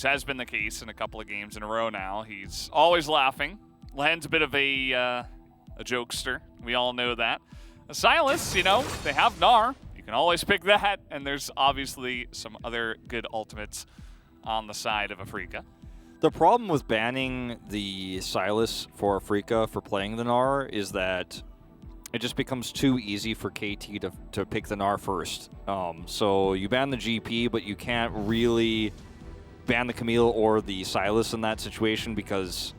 which has been the case in a couple of games in a row now. He's always laughing. Len's a bit of a jokester. We all know that. Silas, you know, they have Gnar. You can always pick that, and there's obviously some other good ultimates on the side of Afrika. The problem with banning the Silas for Afrika for playing the Gnar is that it just becomes too easy for KT to pick the Gnar first. So you ban the GP, but you can't really ban the Camille or the Silas in that situation because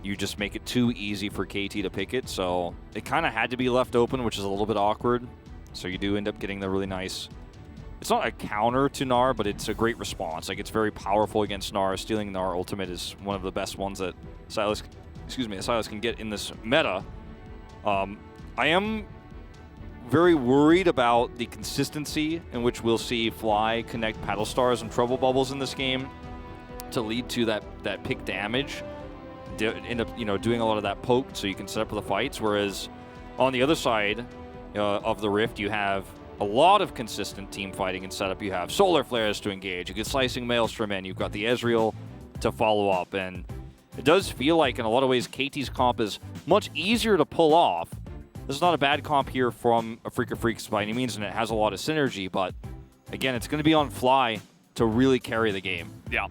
you just make it too easy for KT to pick it. So it kind of had to be left open, which is a little bit awkward. So you do end up getting the really nice... It's not a counter to Gnar, but it's a great response. Like, it's very powerful against Gnar. Stealing Gnar ultimate is one of the best ones that Silas can get in this meta. I am very worried about the consistency in which we'll see Fly connect Paddle Stars and Trouble Bubbles in this game to lead to that pick damage. End up, doing a lot of that poke so you can set up the fights. Whereas on the other side of the Rift, you have a lot of consistent team fighting and setup. You have Solar Flares to engage. You get Slicing Maelstrom in. You've got the Ezreal to follow up. And it does feel like, in a lot of ways, KT's comp is much easier to pull off. This is not a bad comp here from Afrika Freaks by any means, and it has a lot of synergy. But, again, it's going to be on Fly to really carry the game. Yeah.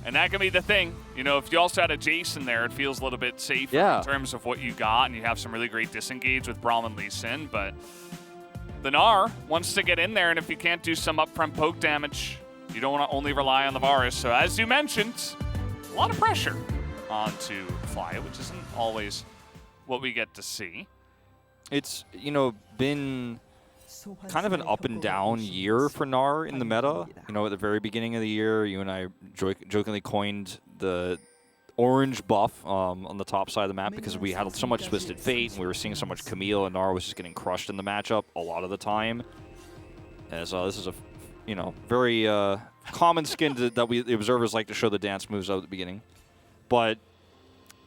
And that can be the thing. If you also had a Jason there, it feels a little bit safer in terms of what you got, and you have some really great disengage with Braum and Lee Sin, but the Gnar wants to get in there, and if you can't do some upfront poke damage, you don't want to only rely on the Varus. So as you mentioned, a lot of pressure onto Fly, which isn't always what we get to see. It's, been kind of an up and down year for Gnar in the meta. At the very beginning of the year, you and I jokingly coined the orange buff on the top side of the map because we had so much Twisted Fate and we were seeing so much Camille, and Gnar was just getting crushed in the matchup a lot of the time. As this is a very common skin that the observers like to show the dance moves out at the beginning. But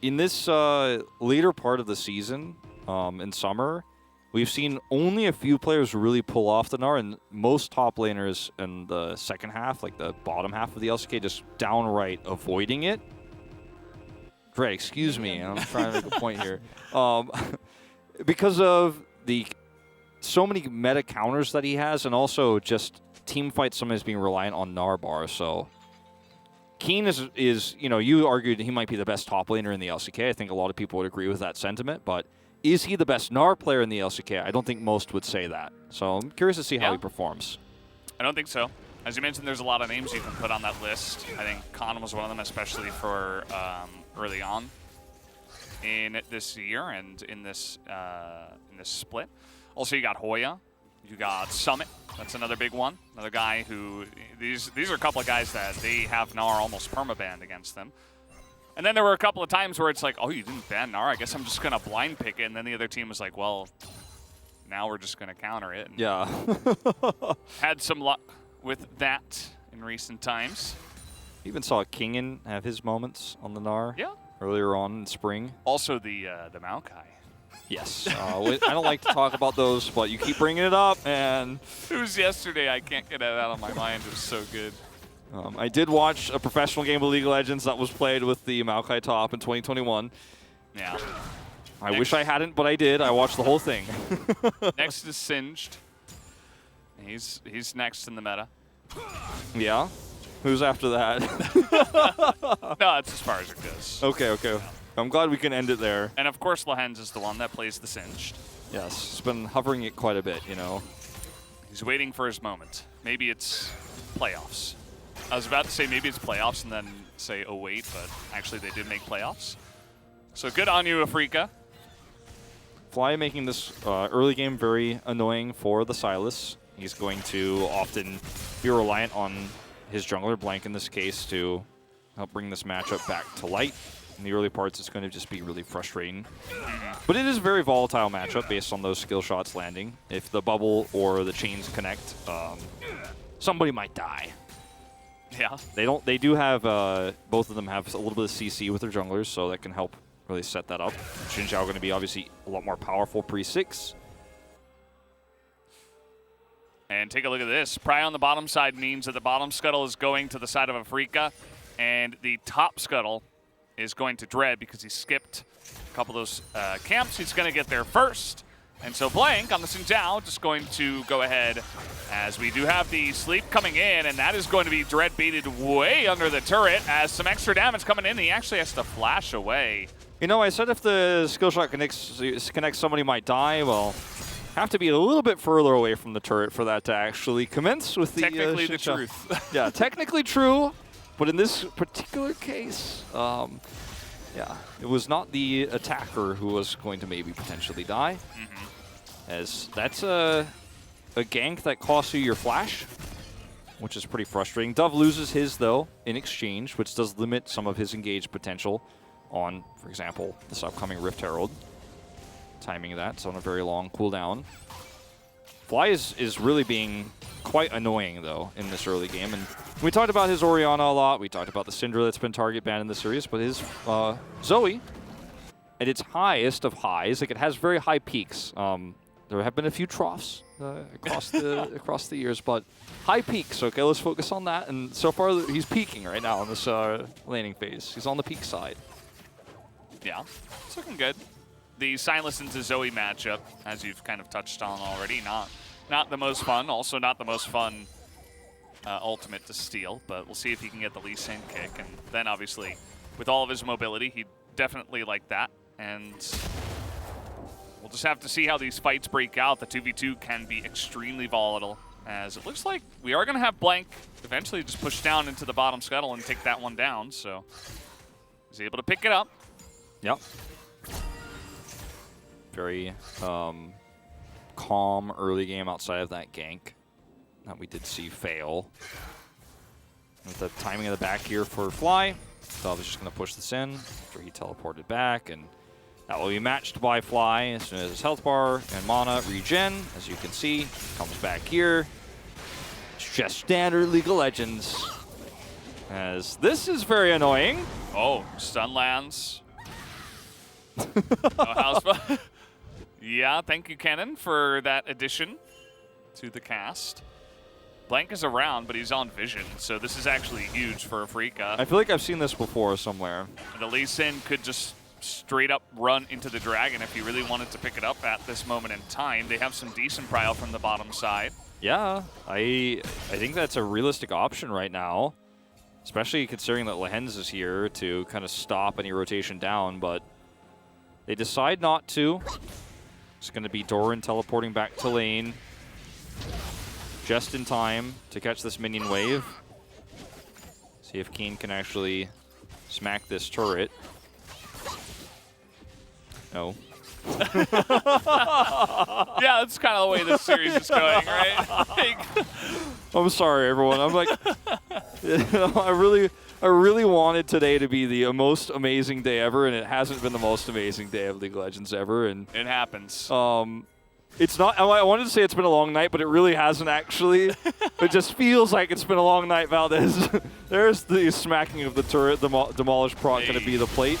in this later part of the season, in summer, we've seen only a few players really pull off the Gnar, and most top laners in the second half, like the bottom half of the LCK, just downright avoiding it. Right, excuse me, I'm trying to make a point here. Because of so many meta counters that he has, and also just team fights sometimes being reliant on Gnar bar. So Keen is you argued he might be the best top laner in the LCK. I think a lot of people would agree with that sentiment, but is he the best Gnar player in the LCK? I don't think most would say that. So I'm curious to see how he performs. I don't think so. As you mentioned, there's a lot of names you can put on that list. I think Khan was one of them, especially for early on in this year and in this split. Also, you got Hoya. You got Summit. That's another big one. Another guy who... These are a couple of guys that they have Gnar almost permabanned against them. And then there were a couple of times where it's like, oh, you didn't ban Gnar. I guess I'm just going to blind pick it. And then the other team was like, well, now we're just going to counter it. And yeah. had some luck with that in recent times. Even saw Kingen have his moments on the Gnar earlier on in spring. Also the Maokai. Yes. I don't like to talk about those, but you keep bringing it up, and... It was yesterday. I can't get it out of my mind. It was so good. I did watch a professional game of League of Legends that was played with the Maokai top in 2021. Yeah. I wish I hadn't, but I did. I watched the whole thing. Next is Singed. He's next in the meta. Yeah? Who's after that? No, that's as far as it goes. Okay. I'm glad we can end it there. And of course, Lehens is the one that plays the Singed. Yes, he's been hovering it quite a bit, He's waiting for his moment. Maybe it's playoffs. I was about to say maybe it's playoffs and then say, oh wait, but actually they did make playoffs. So good on you, Afrika. Fly making this early game very annoying for the Silas. He's going to often be reliant on his jungler, Blank in this case, to help bring this matchup back to light. In the early parts, it's going to just be really frustrating. But it is a very volatile matchup based on those skill shots landing. If the bubble or the chains connect, somebody might die. Yeah. They do have, both of them have a little bit of CC with their junglers, so that can help really set that up. Xin Zhao going to be obviously a lot more powerful pre-6. And take a look at this. Pry on the bottom side means that the bottom scuttle is going to the side of Afrika, and the top scuttle is going to Dread because he skipped a couple of those camps. He's going to get there first. And so Blank on the Xin Zhao just going to go ahead as we do have the sleep coming in, and that is going to be Dread baited way under the turret as some extra damage coming in. He actually has to flash away. You know, I said if the skill shot connects, somebody might die. Well, have to be a little bit further away from the turret for that to actually commence with the technically the truth. Yeah, technically true, but in this particular case, yeah, it was not the attacker who was going to maybe potentially die, as that's a gank that costs you your flash, which is pretty frustrating. Dove loses his though in exchange, which does limit some of his engaged potential on, for example, this upcoming Rift Herald. Timing of that's on a very long cooldown. Fly is really being quite annoying, though, in this early game. And we talked about his Orianna a lot. We talked about the Syndra that's been target banned in the series. But his Zoe, at its highest of highs, like it has very high peaks. There have been a few troughs across the years, but high peaks. Okay, let's focus on that. And so far, he's peaking right now in this laning phase. He's on the peak side. Yeah, it's looking good. The Silas into Zoe matchup, as you've kind of touched on already, not the most fun. Also not the most fun ultimate to steal, but we'll see if he can get the Lee Sin kick. And then obviously, with all of his mobility, he'd definitely like that. And we'll just have to see how these fights break out. The 2v2 can be extremely volatile, as it looks like we are going to have Blank eventually just push down into the bottom scuttle and take that one down. So he's able to pick it up. Yep. Very calm early game outside of that gank that we did see fail. With the timing of the back here for Fly, Dove is just going to push this in after he teleported back, and that will be matched by Fly as soon as his health bar and mana regen. As you can see, comes back here. It's just standard League of Legends. As this is very annoying. Oh, stun lands. Oh, house fun. Yeah, thank you, Kennen, for that addition to the cast. Blank is around, but he's on vision, so this is actually huge for Afrika. I feel like I've seen this before somewhere. And the Lee Sin could just straight up run into the Dragon if he really wanted to pick it up at this moment in time. They have some decent prio from the bottom side. Yeah, I think that's a realistic option right now, especially considering that Lehens is here to kind of stop any rotation down, but they decide not to. It's going to be Doran teleporting back to lane just in time to catch this minion wave. See if Keen can actually smack this turret. No. Yeah, that's kind of the way this series is going, right? I'm sorry, everyone. I'm like, you know, I really wanted today to be the most amazing day ever, and it hasn't been the most amazing day of League of Legends ever. And it happens. It's not. I wanted to say it's been a long night, but it really hasn't actually. It just feels like it's been a long night, Valdez. There's the smacking of the turret. Demolished proc going to be the plate.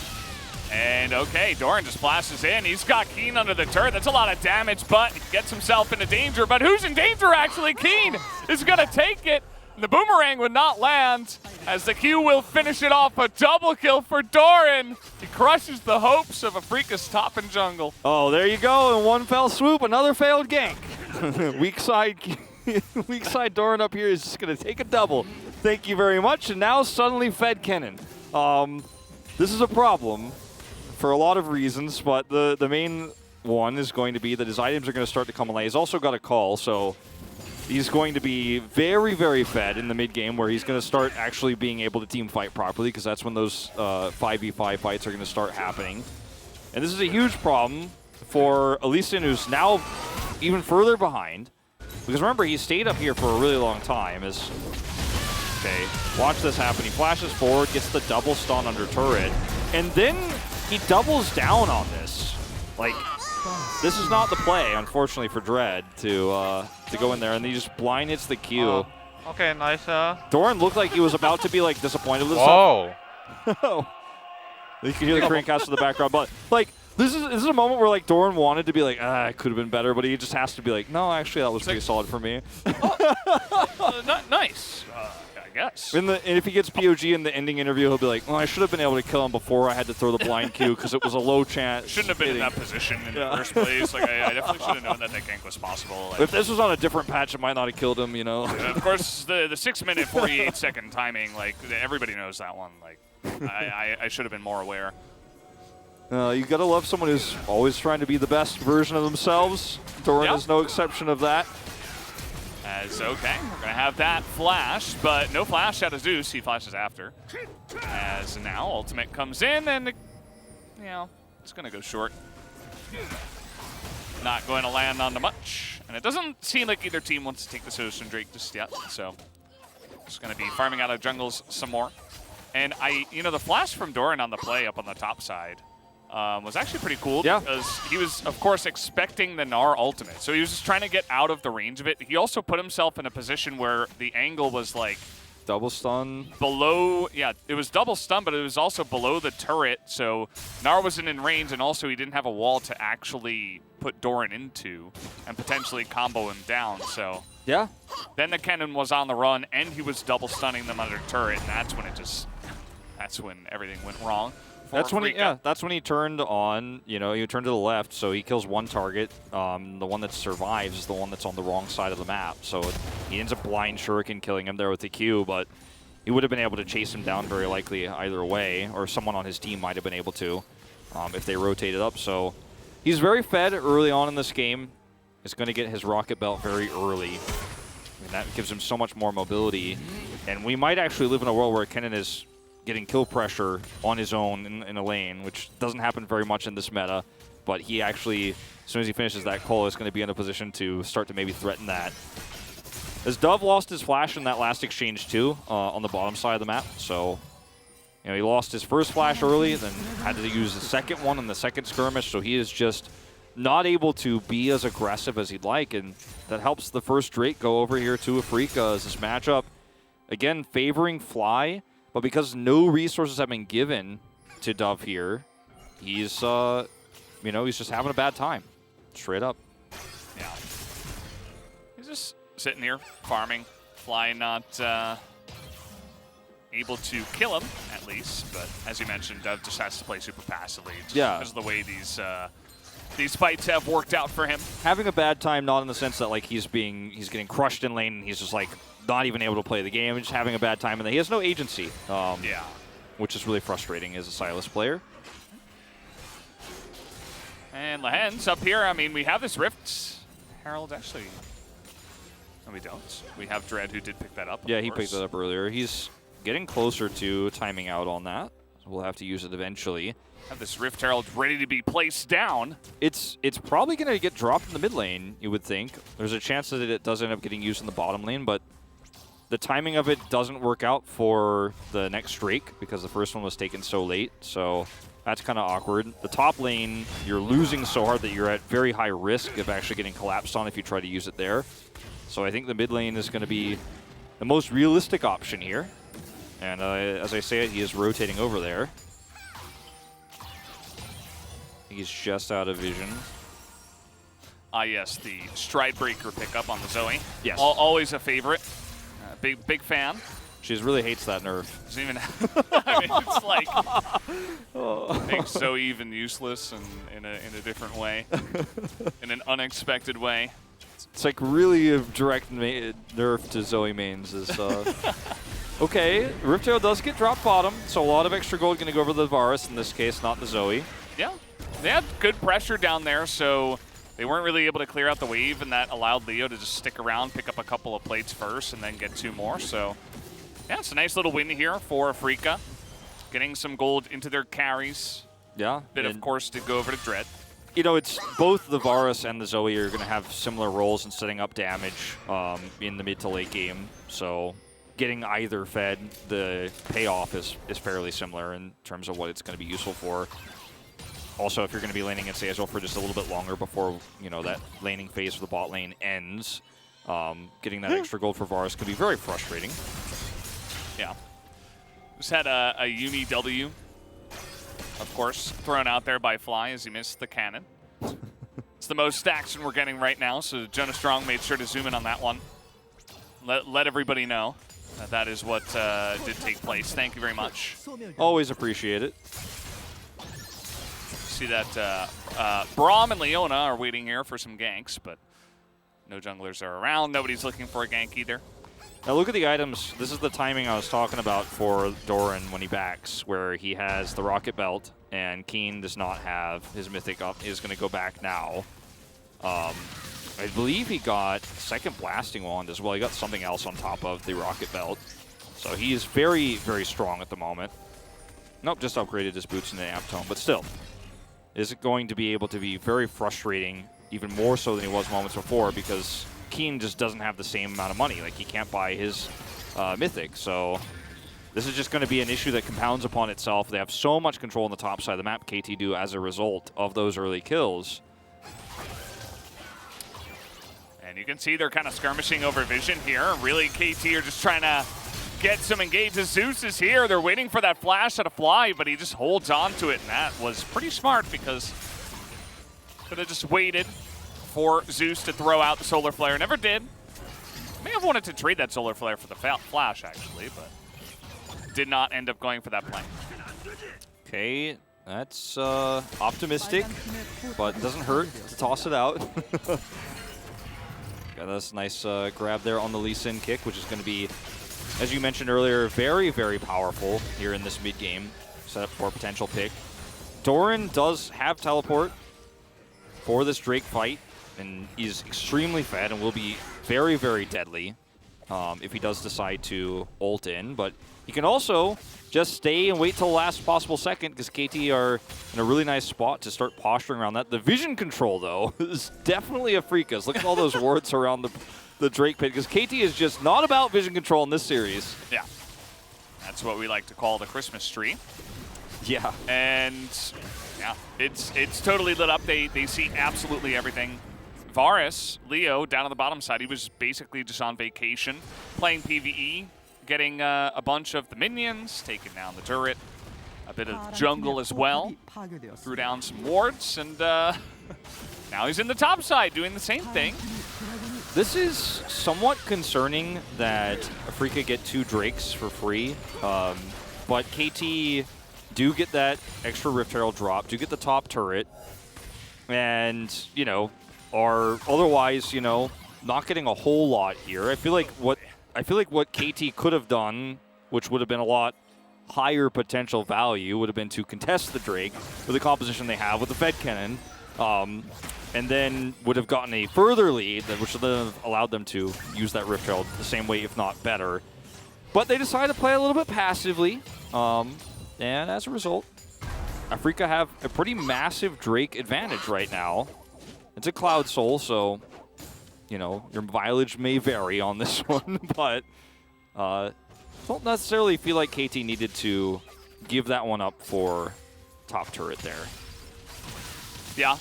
And okay, Doran just flashes in. He's got Keen under the turret. That's a lot of damage, but he gets himself into danger. But who's in danger, actually? Keen is going to take it. The boomerang would not land, as the Q will finish it off. A double kill for Doran. He crushes the hopes of Afrika's top and jungle. Oh, there you go. In one fell swoop, another failed gank. Weak side Doran up here is just going to take a double. Thank you very much. And now suddenly fed Kennen. This is a problem for a lot of reasons, but the main one is going to be that his items are going to start to come alive. He's also got a call, so he's going to be very, very fed in the mid game, where he's going to start actually being able to team fight properly, because that's when those 5v5 fights are going to start happening. And this is a huge problem for Elysian, who's now even further behind, because remember, he stayed up here for a really long time. Okay, watch this happen. He flashes forward, gets the double stun under turret, and then he doubles down on this. Like, this is not the play, unfortunately, for Dread to go in there, and he just blind hits the Q. Okay, nice. Doran looked like he was about to be like disappointed with himself. Whoa! You can hear the crane cast in the background, but like This is a moment where like Doran wanted to be like, I could have been better, but he just has to be like, no, actually that was pretty solid for me. Nice, I guess. And if he gets POG in the ending interview, he'll be like, well, I should have been able to kill him before I had to throw the blind Q because it was a low chance. Shouldn't have been in that position in the first place. Like I definitely should have known that gank was possible. Like, if this was on a different patch, it might not have killed him, you know. Of course, the 6-minute 48-second timing, like everybody knows that one. Like I should have been more aware. You gotta love someone who's always trying to be the best version of themselves. Doran is no exception of that. As okay, we're gonna have that flash, but no flash out of Zeus. He flashes after. As now ultimate comes in, and it's gonna go short. Not going to land on the much, and it doesn't seem like either team wants to take this Ocean Drake just yet. So just gonna be farming out of jungles some more. And the flash from Doran on the play up on the top side. Was actually pretty cool because he was, of course, expecting the Gnar ultimate. So he was just trying to get out of the range of it. He also put himself in a position where the angle was like double stun. Below, it was double stun, but it was also below the turret. So Gnar wasn't in range, and also he didn't have a wall to actually put Doran into and potentially combo him down. So then the cannon was on the run, and he was double stunning them under turret, and that's when everything went wrong. That's when he turned on, he turned to the left, so he kills one target. The one that survives is the one that's on the wrong side of the map. So he ends up blind shuriken killing him there with the Q, but he would have been able to chase him down very likely either way, or someone on his team might have been able to if they rotated up. So he's very fed early on in this game. He's going to get his rocket belt very early, and that gives him so much more mobility. And we might actually live in a world where Kennen is getting kill pressure on his own in a lane, which doesn't happen very much in this meta, but he actually, as soon as he finishes that call, is going to be in a position to start to maybe threaten that. As Dove lost his flash in that last exchange too, on the bottom side of the map, so he lost his first flash early, then had to use the second one in the second skirmish, so he is just not able to be as aggressive as he'd like, and that helps the first Drake go over here to Afrika as this matchup, again, favoring Fly. But because no resources have been given to Dove here, he's he's just having a bad time, straight up. Yeah, he's just sitting here farming. Fly not able to kill him at least, but as you mentioned, Dove just has to play super passively. Because of the way these fights have worked out for him. Having a bad time, not in the sense that like he's getting crushed in lane and he's just like not even able to play the game, just having a bad time, and he has no agency. Which is really frustrating as a Sylas player. And Lehen's up here. I mean, we have this Rift Herald actually. No, we don't. We have Dread who did pick that up. Yeah, he picked that up earlier. He's getting closer to timing out on that. So we'll have to use it eventually. Have this Rift Herald ready to be placed down. It's probably going to get dropped in the mid lane, you would think. There's a chance that it does end up getting used in the bottom lane, but the timing of it doesn't work out for the next Drake because the first one was taken so late, so that's kind of awkward. The top lane, you're losing so hard that you're at very high risk of actually getting collapsed on if you try to use it there. So I think the mid lane is going to be the most realistic option here. And as I say it, he is rotating over there. He's just out of vision. Yes, the Stride Breaker pickup on the Zoe. Yes. Always a favorite. Big fan. She just really hates that nerf. Doesn't even. I mean, it's like makes Zoe even useless and in a different way, in an unexpected way. It's like really a direct nerf to Zoe mains is. Okay, Rift Herald does get dropped bottom, so a lot of extra gold going to go over the Varus in this case, not the Zoe. Yeah, they had good pressure down there, so they weren't really able to clear out the wave, and that allowed Leo to just stick around, pick up a couple of plates first, and then get 2 more. So, yeah, it's a nice little win here for Afrika. Getting some gold into their carries. Yeah. Bit, of course, to go over to Dread. It's both the Varus and the Zoe are going to have similar roles in setting up damage in the mid to late game. So, getting either fed, the payoff is fairly similar in terms of what it's going to be useful for. Also, if you're going to be laning in Sazor for just a little bit longer before, that laning phase for the bot lane ends, getting that extra gold for Varus could be very frustrating. Yeah. Just had a Uni W of course, thrown out there by Fly as he missed the cannon. It's the most action we're getting right now, so Jonah Strong made sure to zoom in on that one. Let everybody know that that is what did take place. Thank you very much. Always appreciate it. See that Braum and Leona are waiting here for some ganks, but no junglers are around. Nobody's looking for a gank either. Now look at the items. This is the timing I was talking about for Doran when he backs, where he has the Rocket Belt, and Keen does not have his Mythic up. Is going to go back now. I believe he got second Blasting Wand as well. He got something else on top of the Rocket Belt. So he is very, very strong at the moment. Nope, just upgraded his boots in the Amp Tome, but still. Is it going to be able to be very frustrating, even more so than he was moments before, because Keen just doesn't have the same amount of money. Like, he can't buy his Mythic, so this is just going to be an issue that compounds upon itself. They have so much control on the top side of the map, KT do, as a result of those early kills. And you can see they're kind of skirmishing over vision here. Really, KT are just trying to get some engages. Zeus is here. They're waiting for that flash out of Fly, but he just holds on to it, and that was pretty smart because could have just waited for Zeus to throw out the Solar Flare. Never did. May have wanted to trade that Solar Flare for the flash, actually, but did not end up going for that play. Okay, that's optimistic, but doesn't hurt to toss it out. Got this nice grab there on the Lee Sin kick, which is going to be, as you mentioned earlier, very, very powerful here in this mid-game setup for a potential pick. Doran does have teleport for this Drake fight, and he's extremely fed and will be very, very deadly if he does decide to ult in. But he can also just stay and wait till the last possible second, because KT are in a really nice spot to start posturing around that. The vision control, though, is definitely a freakus. Look at all those wards around the Drake pit, because KT is just not about vision control in this series. Yeah. That's what we like to call the Christmas tree. Yeah. And yeah, it's totally lit up. They see absolutely everything. Varus, Leo, down on the bottom side, he was basically just on vacation, playing PvE, getting a bunch of the minions, taking down the turret, a bit of jungle as well, threw down some wards, and now he's in the top side doing the same thing. This is somewhat concerning that Afrika get 2 Drakes for free, but KT do get that extra Rift Herald drop, do get the top turret, and, you know, are otherwise, you know, not getting a whole lot here. I feel like what KT could have done, which would have been a lot higher potential value, would have been to contest the Drake with the composition they have with the Fed Cannon, and then would have gotten a further lead, which would have allowed them to use that Rift Herald the same way, if not better. But they decided to play a little bit passively, and as a result, Afrika have a pretty massive Drake advantage right now. It's a Cloud Soul, so, you know, your mileage may vary on this one, but don't necessarily feel like KT needed to give that one up for top turret there. Yeah,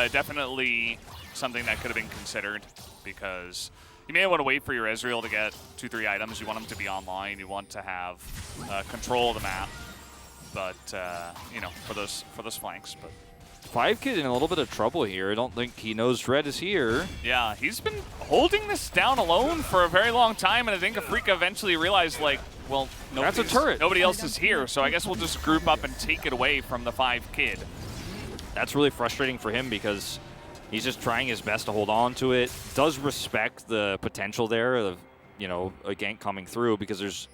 definitely something that could have been considered, because you may want to wait for your Ezreal to get 2-3 items. You want him to be online. You want to have control of the map, but you know, for those flanks. But 5Kid in a little bit of trouble here. I don't think he knows Dread is here. Yeah, he's been holding this down alone for a very long time, and I think Afrika eventually realized, like, well, that's a turret. Nobody else is here, so I guess we'll just group up and take it away from the 5Kid. That's really frustrating for him, because he's just trying his best to hold on to it. Does respect the potential there of, you know, a gank coming through, because there's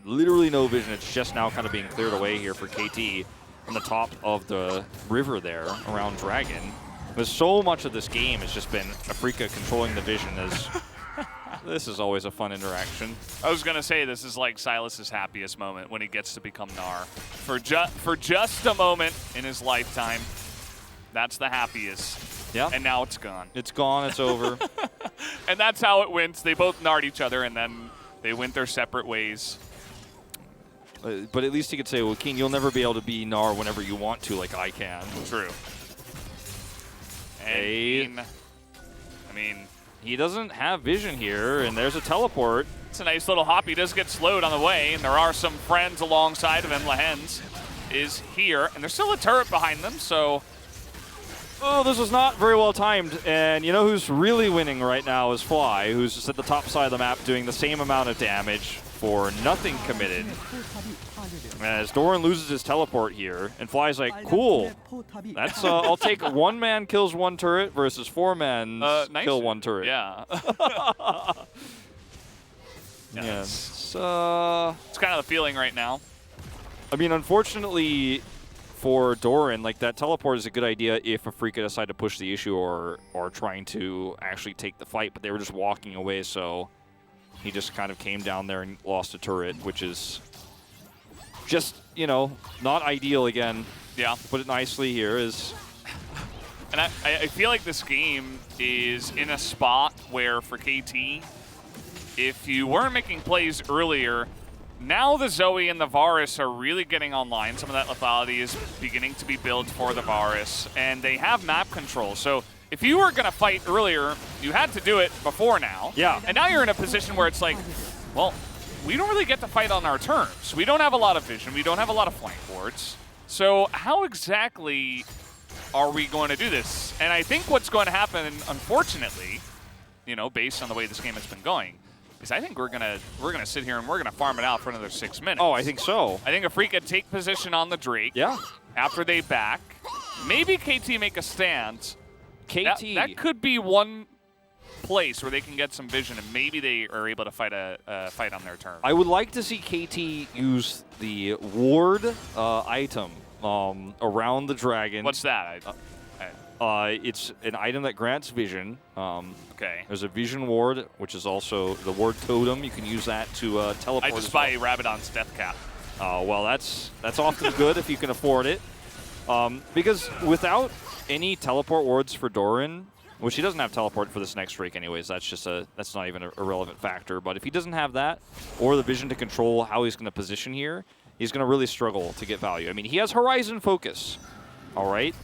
literally no vision. It's just now kind of being cleared away here for KT on the top of the river there around Dragon. But so much of this game has just been Afrika controlling the vision. As this is always a fun interaction. I was gonna say, this is like Silas's happiest moment when he gets to become Gnar. For just a moment in his lifetime, that's the happiest. Yeah. And now it's gone. It's gone, it's over. And that's how it went. They both Gnar'd each other, and then they went their separate ways. But at least he could say, well, Keen, you'll never be able to be Gnar whenever you want to, like I can. True. And Keen, I mean, he doesn't have vision here, and there's a teleport. It's a nice little hop. He does get slowed on the way, and there are some friends alongside of him, Lahens. is here, and there's still a turret behind them, so... Oh, this was not very well timed, and you know who's really winning right now is Fly, who's just at the top side of the map doing the same amount of damage for nothing committed. As Doran loses his teleport here, and Fly's like, cool, that's I'll take 1 man kills 1 turret versus 4 men kill 1 turret. Yeah. Yeah, it's kind of the feeling right now. I mean, unfortunately for Doran, like, that teleport is a good idea if Afrika decide to push the issue or trying to actually take the fight, but they were just walking away, so he just kind of came down there and lost a turret, which is just, you know, not ideal again. Yeah. To put it nicely here is... And I feel like this game is in a spot where for KT, if you weren't making plays earlier, now the Zoe and the Varus are really getting online. Some of that lethality is beginning to be built for the Varus, and they have map control. So if you were going to fight earlier, you had to do it before now. Yeah. And now you're in a position where it's like, well, we don't really get to fight on our terms. We don't have a lot of vision. We don't have a lot of flank wards. So how exactly are we going to do this? And I think what's going to happen, unfortunately, you know, based on the way this game has been going, is I think we're gonna sit here and we're gonna farm it out for another 6 minutes. Oh, I think so. I think Afrika take position on the Drake. Yeah. After they back, maybe KT make a stand. KT. That could be one place where they can get some vision, and maybe they are able to fight fight on their terms. I would like to see KT use the ward item around the dragon. What's that? It's an item that grants vision. Okay. There's a vision ward, which is also the ward totem. You can use that to teleport. I just buy Rabadon's death cap. Well, that's often good if you can afford it. Because without any teleport wards for Doran, which he doesn't have teleport for this next streak anyways, that's not even a relevant factor. But if he doesn't have that, or the vision to control how he's going to position here, he's going to really struggle to get value. I mean, he has Horizon Focus, all right?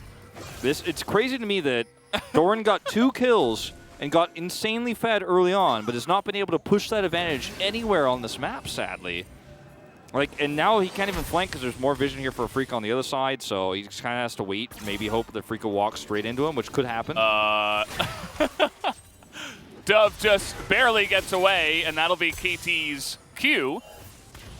It's crazy to me that Doran got 2 kills and got insanely fed early on, but has not been able to push that advantage anywhere on this map, sadly. Like, and now he can't even flank because there's more vision here for Afrika on the other side, so he just kind of has to wait, maybe hope that Afrika walks straight into him, which could happen. Dove just barely gets away, and that'll be KT's Q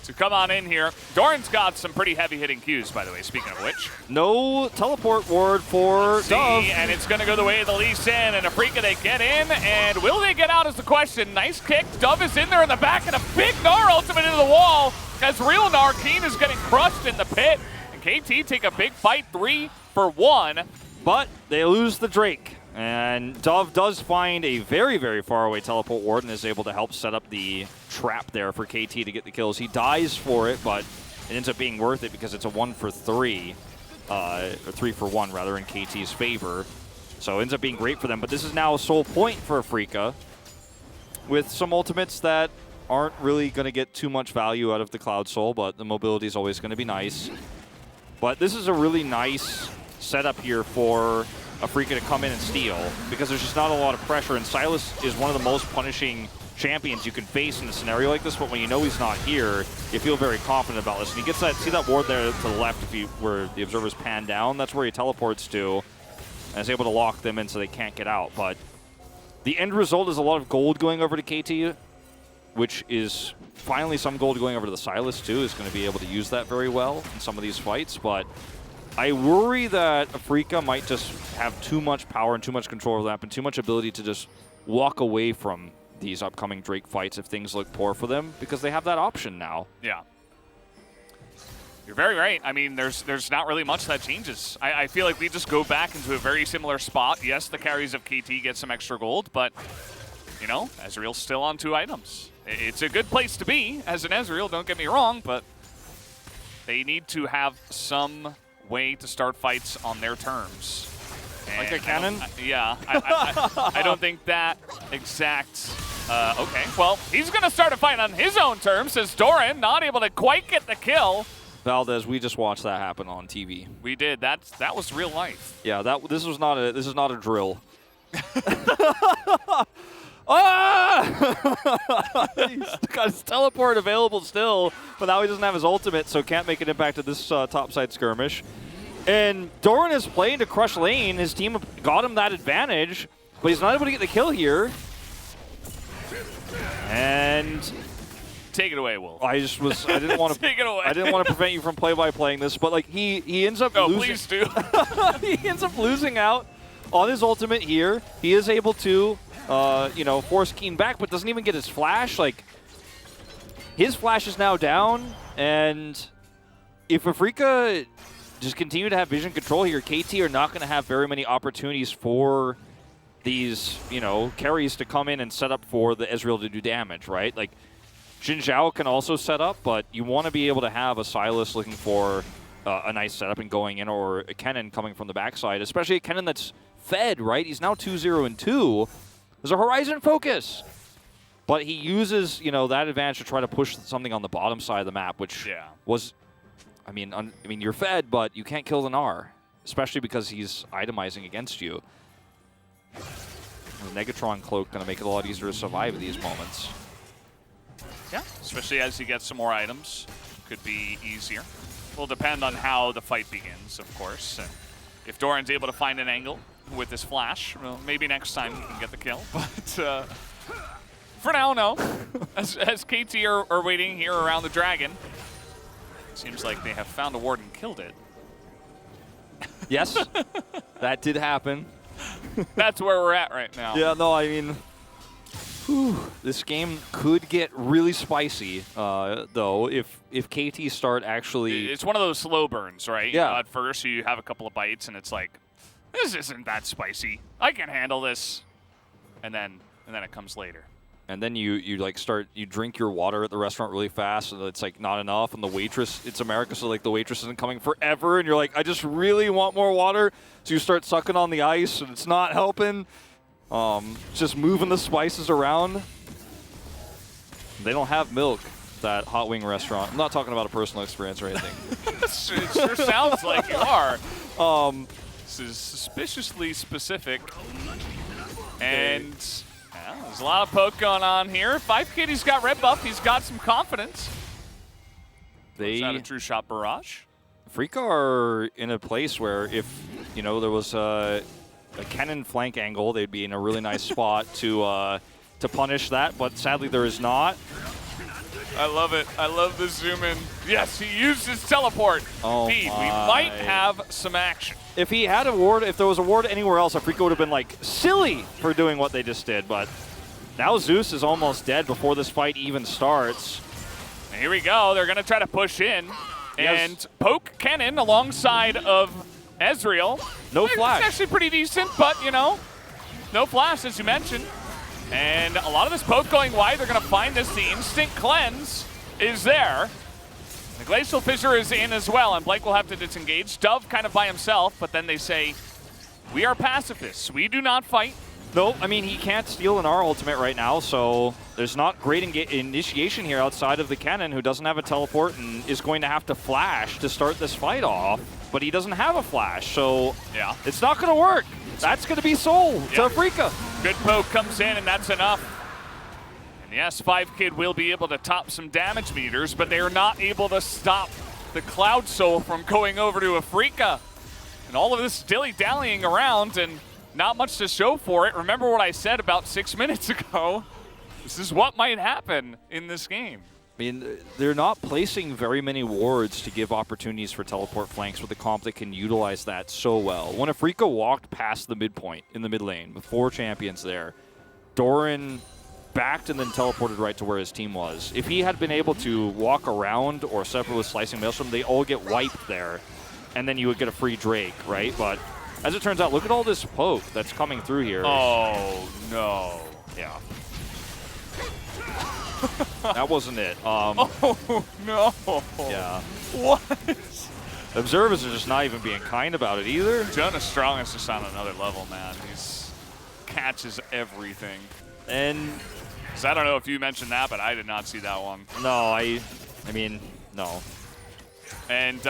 to come on in here. Doran's got some pretty heavy-hitting Qs, by the way, speaking of which. No teleport ward for Dove. And it's going to go the way of the Lee Sin, and Afrika, they get in, and will they get out is the question. Nice kick. Dove is in there in the back, and a big Gnar ultimate into the wall, as real Narkeen is getting crushed in the pit, and KT take a big fight, 3 for 1. But they lose the Drake. And Dove does find a very, very far away teleport ward and is able to help set up the trap there for KT to get the kills. He dies for it, but it ends up being worth it because it's a 1 for 3, or 3 for 1 rather, in KT's favor. So it ends up being great for them. But this is now a sole point for Afrika with some ultimates that aren't really going to get too much value out of the Cloud Soul, but the mobility is always going to be nice. But this is a really nice setup here for Afrika to come in and steal, because there's just not a lot of pressure, and Sylas is one of the most punishing champions you can face in a scenario like this, but when you know he's not here, you feel very confident about this. And he gets that, see that ward there to the left where the observers pan down? That's where he teleports to, and is able to lock them in so they can't get out. But the end result is a lot of gold going over to KT, which is finally some gold going over to the Sylas too, is going to be able to use that very well in some of these fights. But I worry that Afrika might just have too much power and too much control over the map and too much ability to just walk away from these upcoming Drake fights if things look poor for them, because they have that option now. Yeah. You're very right. I mean, there's not really much that changes. I feel like we just go back into a very similar spot. Yes, the carries of KT get some extra gold, but, you know, Ezreal's still on 2 items. It's a good place to be as an Ezreal, don't get me wrong, but they need to have some way to start fights on their terms. And like a cannon? I don't think that exact... okay, well, he's going to start a fight on his own terms, as Doran not able to quite get the kill. Valdez, we just watched that happen on TV. We did. That was real life. Yeah, this is not a drill. Ah! He's got his teleport available still, but now he doesn't have his ultimate, so can't make an impact to this topside skirmish. And Doran is playing to crush lane. His team got him that advantage, but he's not able to get the kill here. And take it away, Wolf. I didn't want to take it away. I didn't want to prevent you from playing this, but like he ends up losing. Please do. He ends up losing out on his ultimate here. He is able to force Keen back, but doesn't even get his flash. Like, his flash is now down, and if Afrika just continue to have vision control here, KT are not going to have very many opportunities for these, carries to come in and set up for the Ezreal to do damage, right? Like, Xin Zhao can also set up, but you want to be able to have a Sylas looking for a nice setup and going in, or a Kennen coming from the backside, especially a Kennen that's fed, right? He's now 2-0-2. There's a Horizon focus. But he uses, that advantage to try to push something on the bottom side of the map, which was, I mean, you're fed, but you can't kill the Gnar, especially because he's itemizing against you. The Negatron Cloak going to make it a lot easier to survive at these moments. Yeah, especially as he gets some more items. Could be easier. Will depend on how the fight begins, of course. And if Doran's able to find an angle with his flash, well, maybe next time he can get the kill. But for now, no. As KT are waiting here around the dragon, seems like they have found a ward and killed it. Yes, that did happen. That's where we're at right now. Yeah, no, I mean, this game could get really spicy, though, if KT start actually... It's one of those slow burns, right? Yeah. At first, you have a couple of bites, and it's like, this isn't that spicy. I can handle this. And then it comes later. And then you drink your water at the restaurant really fast, and it's like not enough, and the waitress, it's America, so like the waitress isn't coming forever, and you're like, I just really want more water, so you start sucking on the ice, and it's not helping. Just moving the spices around. They don't have milk, that hot wing restaurant. I'm not talking about a personal experience or anything. It sure sounds like you are. This is suspiciously specific. And there's a lot of poke going on here. 5Kid, he's got red buff. He's got some confidence. Is that a true shot barrage? Afrika are in a place where if, there was a Kennen flank angle, they'd be in a really nice spot to punish that, but sadly there is not. I love it. I love the zoom in. Yes, he used his teleport. Oh Pete, we might have some action. If he had a ward, if there was a ward anywhere else, Afrika would have been like silly for doing what they just did, but now Zeus is almost dead before this fight even starts. And here we go. They're going to try to push in and poke Kennen alongside of Ezreal. No flash. It's actually pretty decent, but, no flash, as you mentioned. And a lot of this poke going wide, they're going to find this. The instant cleanse is there. The Glacial Fissure is in as well, and Blake will have to disengage. Dove kind of by himself, but then they say, we are pacifists. We do not fight. No, I mean, he can't steal an R ultimate right now, so there's not great initiation here outside of the Kennen, who doesn't have a teleport and is going to have to flash to start this fight off, but he doesn't have a flash, so it's not going to work. That's going to be Soul to Afrika. Good poke comes in, and that's enough. And yes, 5Kid will be able to top some damage meters, but they are not able to stop the Cloud Soul from going over to Afrika. And all of this dilly-dallying around, and not much to show for it. Remember what I said about 6 minutes ago. This is what might happen in this game. I mean, they're not placing very many wards to give opportunities for teleport flanks with a comp that can utilize that so well. When Afrika walked past the midpoint in the mid lane with 4 champions there, Doran backed and then teleported right to where his team was. If he had been able to walk around or separate with Slicing Maelstrom, they all get wiped there, and then you would get a free Drake, right? But as it turns out, look at all this poke that's coming through here. Oh, no. Yeah. That wasn't it. Oh, no. Yeah. What? Observers are just not even being kind about it either. Jonas Strong is just on another level, man. He's catches everything. And so I don't know if you mentioned that, but I did not see that one. No, I mean, no. And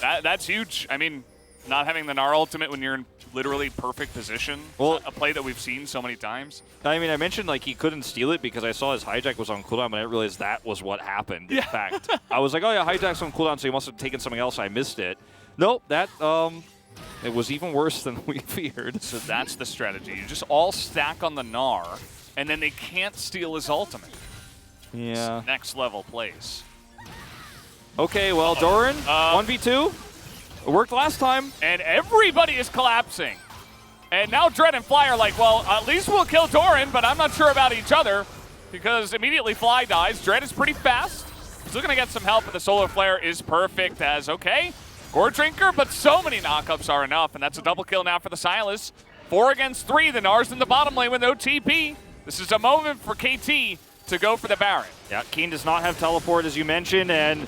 that's huge. I mean, not having the Gnar ultimate when you're in literally perfect position. Well, a play that we've seen so many times. I mean, I mentioned like he couldn't steal it because I saw his hijack was on cooldown, but I didn't realize that was what happened. In fact, I was like, oh yeah, hijack's on cooldown, so he must have taken something else. I missed it. Nope, that it was even worse than we feared. So that's the strategy. You just all stack on the Gnar, and then they can't steal his ultimate. Yeah. It's next level plays. Okay, well, Doran, 1v2. It worked last time. And everybody is collapsing. And now Dread and Fly are like, well, at least we'll kill Doran, but I'm not sure about each other. Because immediately Fly dies. Dread is pretty fast. Still going to get some help, but the Solar Flare is perfect as, okay, Gore Drinker, but so many knockups are enough. And that's a double kill now for the Sylas. 4 against 3. The Gnar's in the bottom lane with no TP. This is a moment for KT to go for the Baron. Yeah, Keen does not have teleport, as you mentioned, and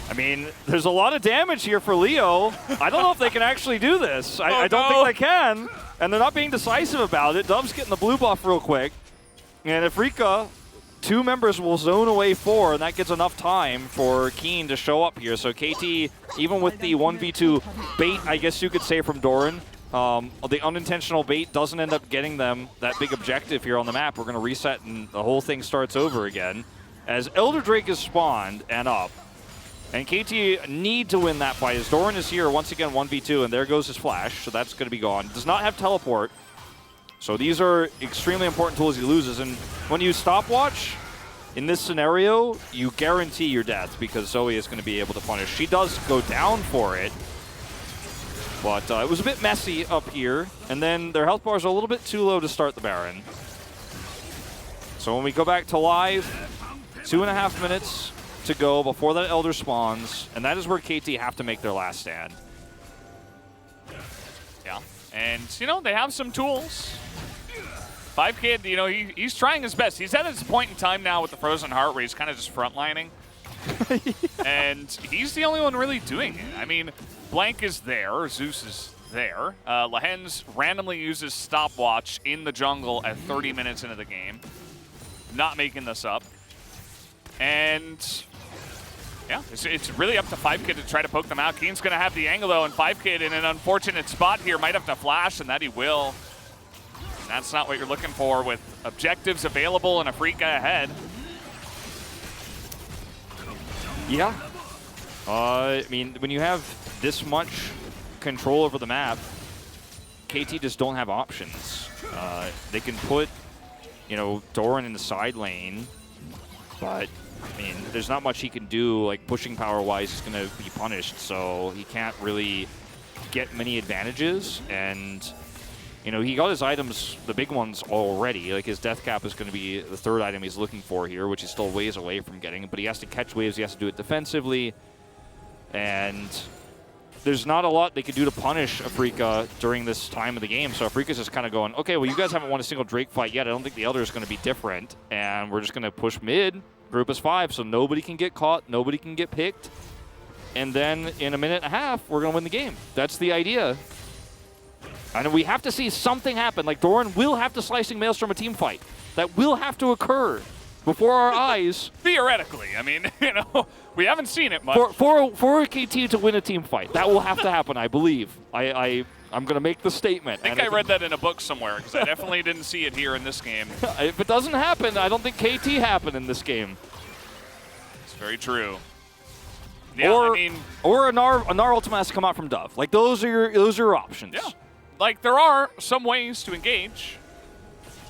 I mean, there's a lot of damage here for Leo. I don't know if they can actually do this. I don't think they can, and they're not being decisive about it. Dove's getting the blue buff real quick, and if Rika, 2 members will zone away 4, and that gives enough time for Keen to show up here. So KT, even with the 1v2 bait, I guess you could say, from Doran, the unintentional bait doesn't end up getting them that big objective here on the map. We're going to reset, and the whole thing starts over again. As Elder Drake is spawned and up, and KT need to win that fight as Doran is here once again 1v2, and there goes his flash, so that's going to be gone. Does not have teleport, so these are extremely important tools he loses. And when you stopwatch, in this scenario, you guarantee your death because Zoe is going to be able to punish. She does go down for it, but it was a bit messy up here, and then their health bars are a little bit too low to start the Baron. So when we go back to live, 2.5 minutes to go before that Elder spawns, and that is where KT have to make their last stand. Yeah, and, you know, they have some tools. 5Kid, you know, he's trying his best. He's at this point in time now with the Frozen Heart where he's kind of just frontlining. And he's the only one really doing it. I mean, Blank is there, Zeus is there. Lehens randomly uses stopwatch in the jungle at 30 minutes into the game. Not making this up. And yeah, it's really up to 5Kid to try to poke them out. Keen's going to have the angle, though, and 5Kid in an unfortunate spot here might have to flash, and that he will. And that's not what you're looking for with objectives available and a Afrika ahead. Yeah. I mean, when you have this much control over the map, KT just don't have options. They can put, you know, Doran in the side lane, but I mean, there's not much he can do. Like, pushing power-wise is going to be punished, so he can't really get many advantages. And, you know, he got his items, the big ones, already. Like, his death cap is going to be the 3rd item he's looking for here, which is still ways away from getting. But he has to catch waves, he has to do it defensively. And there's not a lot they could do to punish Afrika during this time of the game. So Afrika's just kind of going, okay, well, you guys haven't won a single Drake fight yet. I don't think the Elder is going to be different. And we're just going to push mid. Group is 5, so nobody can get caught, nobody can get picked. And then in a minute and a half, we're going to win the game. That's the idea. And we have to see something happen. Like, Doran will have to slicing Maelstrom a team fight. That will have to occur before our eyes. Theoretically. I mean, you know, we haven't seen it much. For a KT to win a team fight, that will have to happen, I believe. I'm going to make the statement. I think I read that in a book somewhere, because I definitely didn't see it here in this game. If it doesn't happen, I don't think KT happen in this game. It's very true. Yeah, I mean, or a Gnar ultimate has to come out from Dove. Like, those are your options. Yeah. Like, there are some ways to engage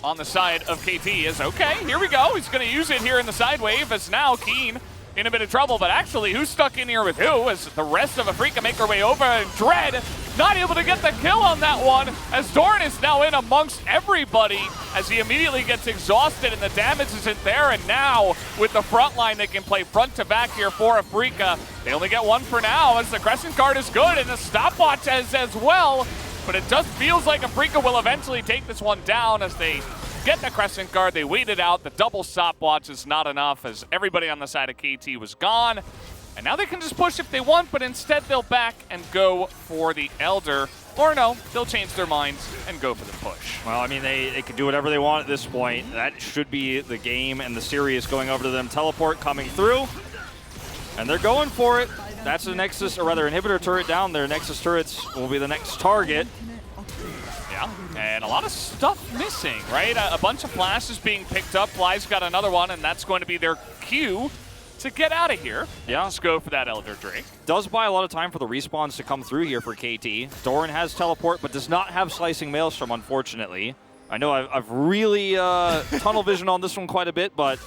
on the side of KT. Is okay, here we go. He's going to use it here in the side wave, as now Keen in a bit of trouble. But actually, who's stuck in here with who? As the rest of Afrika make their way over, and Dread not able to get the kill on that one, as Doran is now in amongst everybody as he immediately gets exhausted and the damage isn't there. And now with the front line, they can play front to back here for Afrika. They only get 1 for now, as the Crescent Guard is good and the stopwatch as well. But it just feels like Afrika will eventually take this one down as they get the Crescent Guard. They wait it out. The double stopwatch is not enough, as everybody on the side of KT was gone. And now they can just push if they want, but instead they'll back and go for the Elder. Or no, they'll change their minds and go for the push. Well, I mean, they can do whatever they want at this point. That should be the game and the series going over to them. Teleport coming through, and they're going for it. That's the Nexus, or rather Inhibitor turret down there. Nexus turrets will be the next target. And a lot of stuff missing, right? A bunch of flashes being picked up. Fly's got another one, and that's going to be their cue to get out of here. Yeah. Just go for that Elder Drake. Does buy a lot of time for the respawns to come through here for KT. Doran has teleport, but does not have Slicing Maelstrom, unfortunately. I know I've really tunnel vision on this one quite a bit, but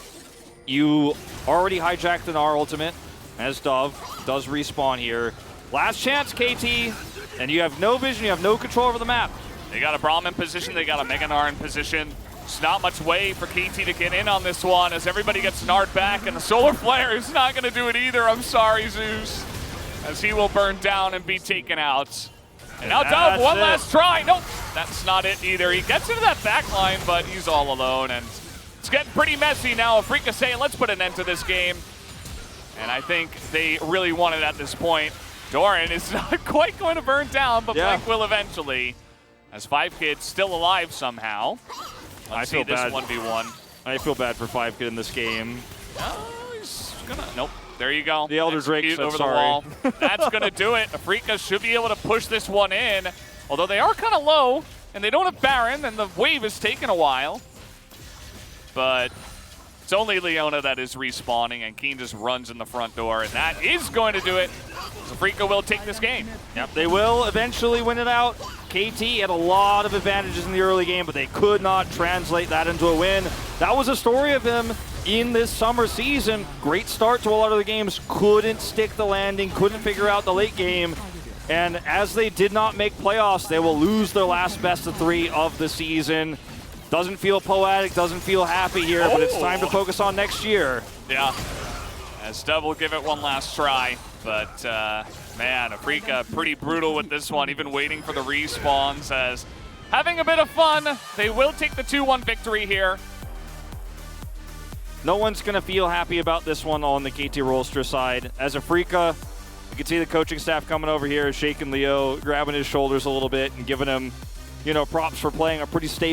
you already hijacked an R ultimate, as Dove does respawn here. Last chance, KT, and you have no vision, you have no control over the map. They got a Braum in position, they got a Mega Gnar in position. There's not much way for KT to get in on this one as everybody gets Nard back, and the Solar Flare is not going to do it either. I'm sorry, Zeus, as he will burn down and be taken out. And now Dove, one last try. Nope, that's not it either. He gets into that back line, but he's all alone, and it's getting pretty messy now. Afrika saying, let's put an end to this game. And I think they really want it at this point. Doran is not quite going to burn down, but Blank will eventually. As 5kid still alive somehow. Let's see this 1v1. I feel bad for 5kid in this game. Oh, he's gonna, nope. There you go. The Elder Drake Execute over sorry. the wall. That's going to do it. Afrika should be able to push this one in. Although they are kind of low, and they don't have Baron, and the wave is taking a while. But it's only Leona that is respawning, and Keen just runs in the front door, and that is going to do it. Afrika will take this game. Yep, they will eventually win it out. KT had a lot of advantages in the early game, but they could not translate that into a win. That was a story of him in this summer season. Great start to a lot of the games, couldn't stick the landing, couldn't figure out the late game. And as they did not make playoffs, they will lose their last best of 3 of the season. Doesn't feel poetic, doesn't feel happy here, but it's time to focus on next year. Yeah, as Dove will give it one last try. But, man, Afrika pretty brutal with this one, even waiting for the respawns as having a bit of fun. They will take the 2-1 victory here. No one's going to feel happy about this one on the KT Rolster side. As Afrika, you can see the coaching staff coming over here, shaking Leo, grabbing his shoulders a little bit and giving him, you know, props for playing a pretty stable